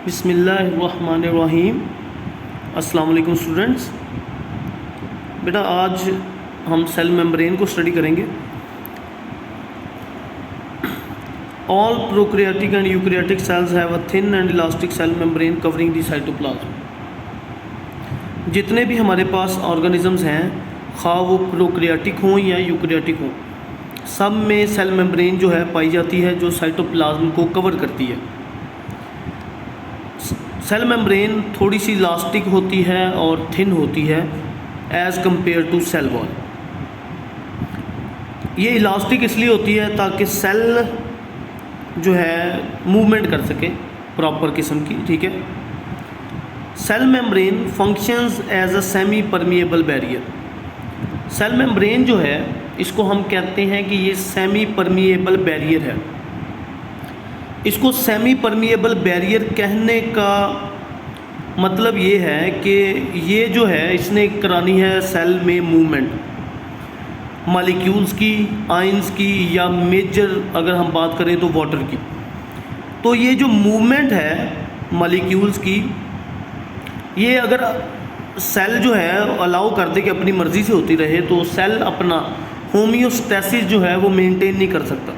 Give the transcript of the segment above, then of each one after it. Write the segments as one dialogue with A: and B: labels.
A: बिस्मिल्लाहिर्रहमानिर्रहीम। अस्सलाम वालेकुम स्टूडेंट्स। बेटा आज हम सेल मेम्ब्रेन को स्टडी करेंगे। All prokaryotic and eukaryotic cells have a thin and elastic cell membrane covering the cytoplasm. जितने भी हमारे पास ऑर्गेनिजम्स हैं, खा वो प्रोकैरियोटिक हों या यूकैरियोटिक हों, सब में सेल मेम्ब्रेन जो है पाई जाती है, जो साइटोप्लाज्म को कवर करती है। सेल मेम्ब्रेन थोड़ी सी इलास्टिक होती है और थिन होती है as compare to cell wall. ये इलास्टिक इसलिए होती है ताकि सेल जो है मूवमेंट कर सके प्रॉपर किस्म की, ठीक है। Cell membrane functions as a semi permeable barrier. Cell membrane जो है इसको हम कहते हैं कि ये सेमी परमिएबल बैरियर है। इसको सेमी परमिएबल बैरियर कहने का मतलब ये है कि ये जो है इसने करानी है सेल में मूवमेंट, मॉलिक्यूल्स की, आयंस की, या मेजर अगर हम बात करें तो वाटर की। तो ये जो मूवमेंट है मॉलिक्यूल्स की, ये अगर सेल जो है अलाउ कर दे कि अपनी मर्ज़ी से होती रहे, तो सेल अपना होम्योस्टैसिस जो है वो मेंटेन नहीं कर सकता।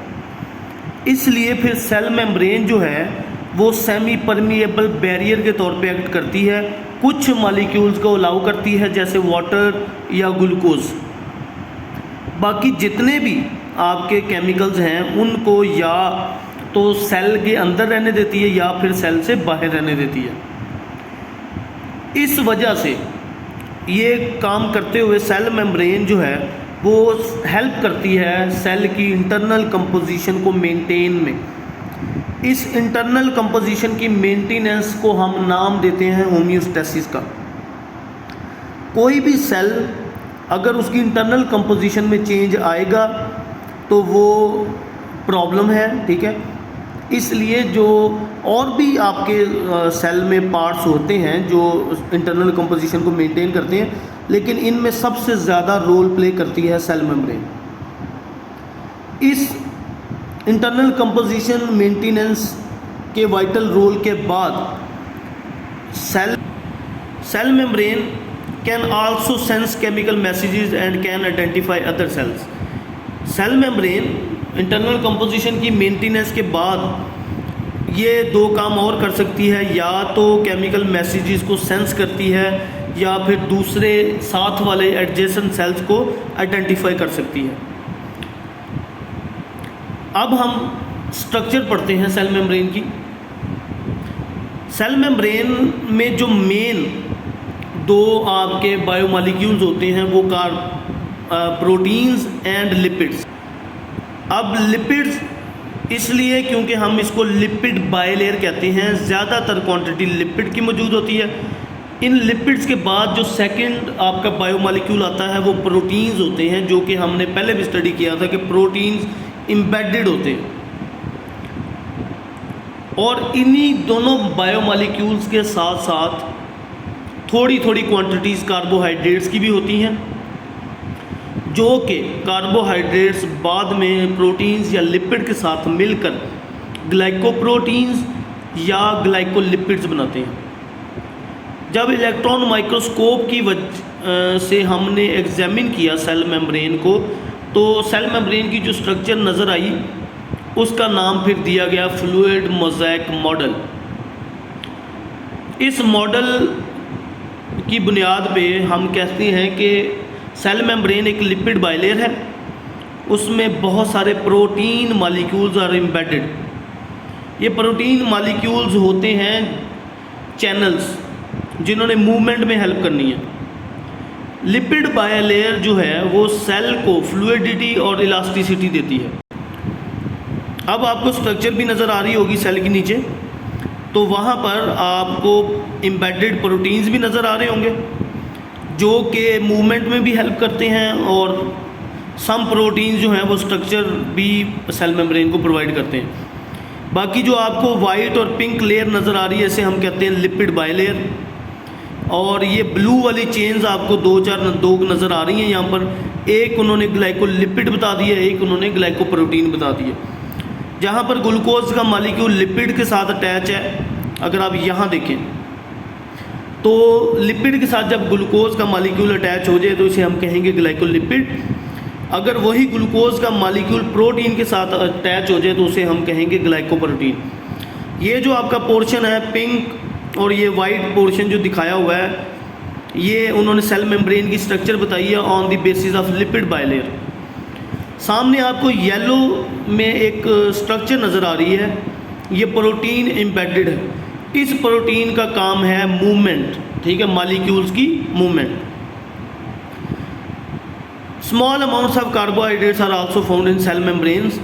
A: इसलिए फिर सेल मेम्ब्रेन जो है वो सेमी परमिएबल बैरियर के तौर पे एक्ट करती है। कुछ मॉलिक्यूल्स को अलाउ करती है जैसे वाटर या ग्लूकोज। बाकी जितने भी आपके केमिकल्स हैं उनको या तो सेल के अंदर रहने देती है या फिर सेल से बाहर रहने देती है। इस वजह से ये काम करते हुए सेल मेम्ब्रेन जो है वो हेल्प करती है सेल की इंटरनल कंपोजिशन को मेंटेन में। इस इंटरनल कंपोजिशन की मेंटेनेंस को हम नाम देते हैं होम्योस्टैसिस का। कोई भी सेल अगर उसकी इंटरनल कंपोजिशन में चेंज आएगा तो वो प्रॉब्लम है, ठीक है। इसलिए जो और भी आपके सेल में पार्ट्स होते हैं जो इंटरनल कंपोजिशन को मेंटेन करते हैं, लेकिन इनमें सबसे ज़्यादा रोल प्ले करती है सेल मेम्ब्रेन। इस इंटरनल कंपोजिशन मेंटेनेंस के वाइटल रोल के बाद cell membrane can also sense chemical messages and can identify other cells. Cell membrane internal composition की मेंटेनेंस के बाद ये दो काम और कर सकती है, या तो केमिकल मैसेजेस को सेंस करती है या फिर दूसरे साथ वाले एडजेसेंट सेल्स को आइडेंटिफाई कर सकती है। अब हम स्ट्रक्चर पढ़ते हैं सेल मेम्ब्रेन की। सेल मेम्ब्रेन में जो मेन दो आपके बायोमॉलिक्यूल्स होते हैं वो प्रोटीन्स एंड लिपिड्स। अब लिपिड्स इसलिए क्योंकि हम इसको लिपिड बायलेयर कहते हैं। ज़्यादातर क्वांटिटी लिपिड की मौजूद होती है। इन लिपिड्स के बाद जो सेकंड आपका बायोमॉलिक्यूल आता है वो प्रोटीन्स होते हैं, जो कि हमने पहले भी स्टडी किया था कि प्रोटीन्स एम्बेडेड होते हैं। और इन्हीं दोनों बायोमॉलिक्यूल्स के साथ साथ थोड़ी थोड़ी क्वांटिटीज़ कार्बोहाइड्रेट्स की भी होती हैं, जो कि कार्बोहाइड्रेट्स बाद में प्रोटीन्स या लिपिड के साथ मिलकर ग्लाइकोप्रोटीन्स या ग्लाइकोलिपिड्स बनाते हैं। जब इलेक्ट्रॉन माइक्रोस्कोप की वजह से हमने एग्जामिन किया सेल मेम्ब्रेन को, तो सेल मेम्ब्रेन की जो स्ट्रक्चर नज़र आई उसका नाम फिर दिया गया फ्लूइड मोज़ेक मॉडल। इस मॉडल की बुनियाद पे हम कहते हैं कि सेल मेम्ब्रेन एक लिपिड बायलेयर है, उसमें बहुत सारे प्रोटीन मॉलिक्यूल्स आर एम्बेडेड। ये प्रोटीन मॉलिक्यूल्स होते हैं चैनल्स जिन्होंने मूवमेंट में हेल्प करनी है। लिपिड बायलेयर जो है वो सेल को फ्लूइडिटी और इलास्टिसिटी देती है। अब आपको स्ट्रक्चर भी नज़र आ रही होगी सेल के नीचे, तो वहाँ पर आपको एम्बेडेड प्रोटीन्स भी नज़र आ रहे होंगे जो कि मूवमेंट में भी हेल्प करते हैं, और सम प्रोटीन्स जो हैं वो स्ट्रक्चर भी सेल मेम्ब्रेन को प्रोवाइड करते हैं। बाकी जो आपको वाइट और पिंक लेयर नज़र आ रही है इसे हम कहते हैं लिपिड बायलेयर। और ये ब्लू वाली चेन्स आपको दो नज़र आ रही हैं यहाँ पर। एक उन्होंने ग्लाइकोलिपिड बता दिया, एक उन्होंने ग्लाइकोप्रोटीन बता दिया। जहाँ पर ग्लूकोज का मॉलिक्यूल लिपिड के साथ अटैच है अगर आप यहाँ देखें तो लिपिड के साथ जब ग्लूकोज का मॉलिक्यूल अटैच हो जाए तो इसे हम कहेंगे ग्लाइकोलिपिड। अगर वही ग्लूकोज का मॉलिक्यूल प्रोटीन के साथ अटैच हो जाए तो उसे हम कहेंगे ग्लाइकोप्रोटीन। ये जो आपका पोर्शन है पिंक और ये वाइट पोर्शन जो दिखाया हुआ है, ये उन्होंने सेल मेम्ब्रेन की स्ट्रक्चर बताई है on the basis of lipid bilayer. सामने आपको येलो में एक स्ट्रक्चर नज़र आ रही है, ये प्रोटीन एम्बेडेड है। इस प्रोटीन का काम है मूवमेंट, ठीक है, मॉलिक्यूल्स की movement. Small amounts of carbohydrates are also found in cell membranes.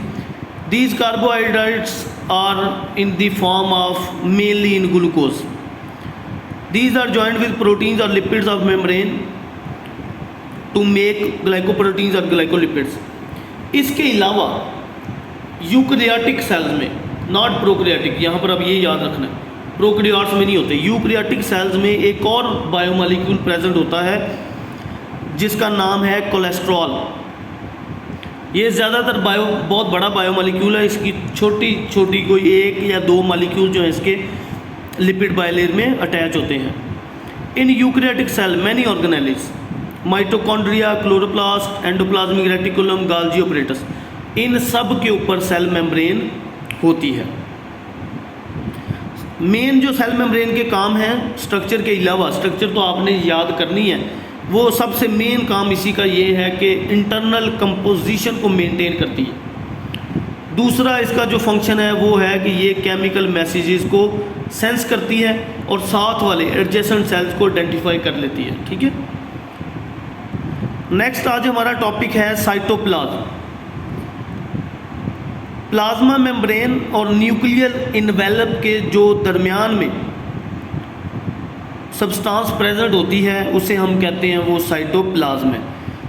A: These carbohydrates are in the form of mainly in glucose. These are joined with proteins or lipids of membrane to make glycoproteins or glycolipids. इसके अलावा eukaryotic cells में, not prokaryotic, यहाँ पर अब ये याद रखना है, प्रोकैरियोट्स में नहीं होते, यूकैरियोटिक सेल्स में एक और बायोमॉलिक्यूल प्रेजेंट होता है जिसका नाम है कोलेस्ट्रॉल। ये ज़्यादातर बहुत बड़ा बायोमॉलिक्यूल है, इसकी छोटी छोटी कोई एक या दो मॉलिक्यूल जो है इसके लिपिड बाइलेयर में अटैच होते हैं। In eukaryotic cell many organelles, mitochondria, chloroplast, endoplasmic reticulum, Golgi apparatus, इन सब के ऊपर सेल मेम्ब्रेन होती है। मेन जो सेल मेम्ब्रेन के काम हैं स्ट्रक्चर के अलावा, स्ट्रक्चर तो आपने याद करनी है, वो सबसे मेन काम इसी का ये है कि इंटरनल कंपोजिशन को मेंटेन करती है। दूसरा इसका जो फंक्शन है वो है कि ये केमिकल मैसेजेस को सेंस करती है और साथ वाले एडजेसेंट सेल्स को आइडेंटिफाई कर लेती है, ठीक है। नेक्स्ट आज हमारा टॉपिक है साइटोप्लाज्म। प्लाज्मा मेम्ब्रेन और न्यूक्लियर इन्वेलप के जो दरमियान में सब्सटेंस प्रेजेंट होती है उसे हम कहते हैं वो साइटोप्लाज्म है।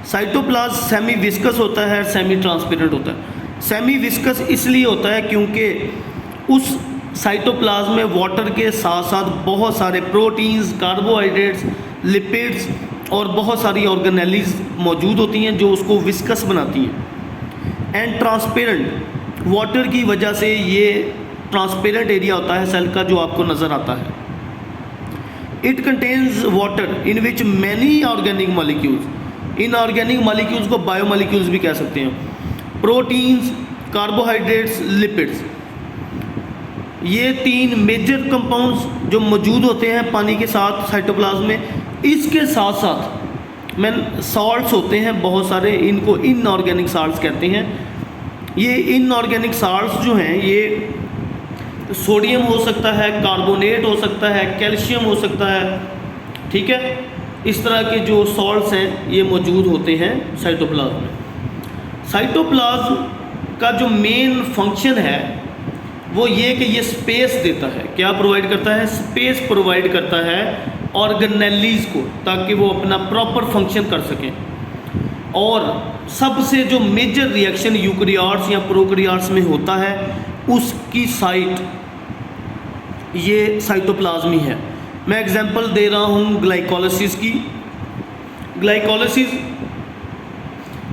A: साइटोप्लाज्म सेमी विस्कस होता है, सेमी ट्रांसपेरेंट होता है। सेमी विस्कस इसलिए होता है क्योंकि उस साइटोप्लाज्म में वाटर के साथ साथ बहुत सारे प्रोटीन्स, कार्बोहाइड्रेट्स, लिपिड्स और बहुत सारी ऑर्गेनेल्स मौजूद होती हैं जो उसको विस्कस बनाती हैं। एंड ट्रांसपेरेंट, वाटर की वजह से ये ट्रांसपेरेंट एरिया होता है सेल का जो आपको नज़र आता है। It contains water in which many organic molecules, in organic molecules को बायोमॉलिक्यूल्स भी कह सकते हैं, प्रोटीन्स, कार्बोहाइड्रेट्स, लिपिड्स, ये तीन मेजर कंपाउंड्स जो मौजूद होते हैं पानी के साथ साइटोप्लाज्म में। इसके साथ साथ में सॉल्ट्स होते हैं बहुत सारे, इनको इनऑर्गेनिक सॉल्ट्स कहते हैं। ये इनऑर्गेनिक सॉल्ट्स जो हैं ये सोडियम हो सकता है, कार्बोनेट हो सकता है, कैल्शियम हो सकता है, ठीक है। इस तरह के जो सॉल्ट्स हैं ये मौजूद होते हैं साइटोप्लाज्म में। साइटोप्लाज्म का जो मेन फंक्शन है वो ये कि ये स्पेस देता है। क्या प्रोवाइड करता है? स्पेस प्रोवाइड करता है ऑर्गेनेलीज को, ताकि वो अपना प्रॉपर फंक्शन कर सकें। और सबसे जो मेजर रिएक्शन यूकैरियोट्स या प्रोकैरियोट्स में होता है उसकी साइट ये साइटोप्लाज्म ही है। मैं एग्जांपल दे रहा हूँ ग्लाइकोलिसिस की। ग्लाइकोलिसिस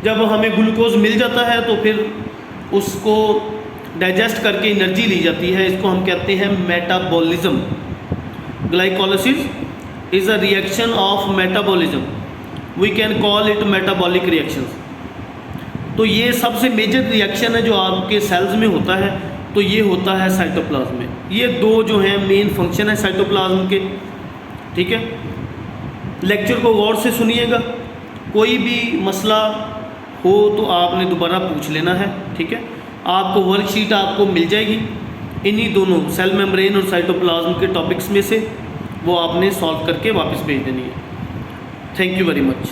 A: जब हमें ग्लूकोज मिल जाता है तो फिर उसको डाइजेस्ट करके एनर्जी ली जाती है, इसको हम कहते हैं metabolism. Glycolysis is a reaction of metabolism, we can call it metabolic reactions. तो ये सबसे मेजर रिएक्शन है जो आपके सेल्स में होता है, तो ये होता है साइटोप्लाज्म में। ये दो जो हैं मेन फंक्शन है साइटोप्लाज्म के, ठीक है। लेक्चर को गौर से सुनिएगा, कोई भी मसला हो तो आपने दोबारा पूछ लेना है, ठीक है। आपको वर्कशीट आपको मिल जाएगी इन्हीं दोनों सेल मेम्ब्रेन और साइटोप्लाज्म के टॉपिक्स में से, वो आपने सॉल्व करके वापस भेज देनी है। Thank you very much.